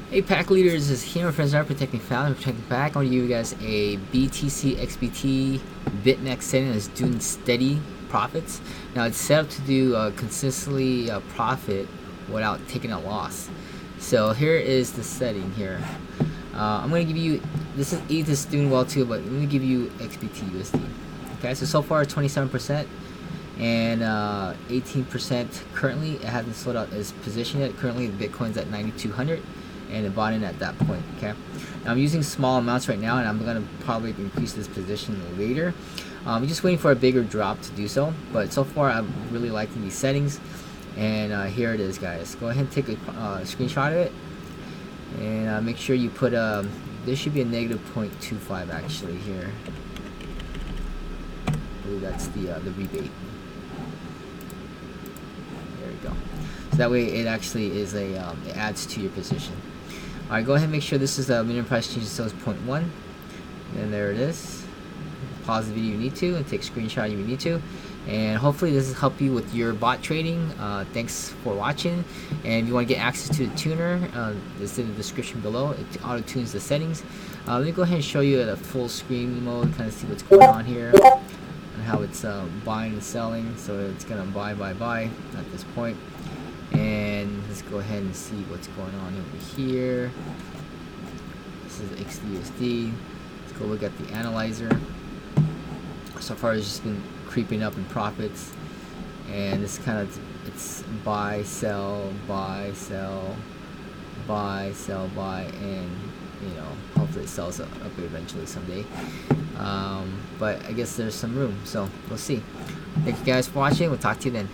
Hey pack leaders, this is here friends are protecting founder, protecting pack. I want to give you guys a BTCXBT BitMEX setting that's doing steady profits. Now it's set up to do consistently profit without taking a loss. So here is the setting here. I'm going to give you, this is ETH is doing well too, but I'm going to give you XBT USD. Okay, so far 27% and 18% currently. It hasn't sold out its position yet. Currently the Bitcoin's at 9,200. And it bought in at that point. Okay, now I'm using small amounts right now, and I'm gonna probably increase this position later. I'm just waiting for a bigger drop to do so, but so far I'm really liking these settings. And here it is, guys. Go ahead and take a screenshot of it, and make sure you put there should be a negative 0.25 actually here. I believe that's the rebate. There we go. So that way it actually is a it adds to your position. Alright, go ahead and make sure this is the minimum price change, so it's 0.1. And there it is. Pause the video if you need to, and take a screenshot if you need to. And hopefully this has helped you with your bot trading. Thanks for watching. And if you want to get access to the tuner, it's in the description below. It auto tunes the settings. Let me go ahead and show you at a full screen mode, kind of see what's going on here and how it's buying and selling. So it's gonna buy at this point. And let's go ahead and see what's going on over here. This is XDUSD. Let's go look at the analyzer. So far it's just been creeping up in profits, and this kind of, it's buy, sell, buy, sell, buy, sell, buy, and you know, hopefully it sells up eventually someday. But I guess there's some room, so we'll see. Thank you guys for watching. We'll talk to you then.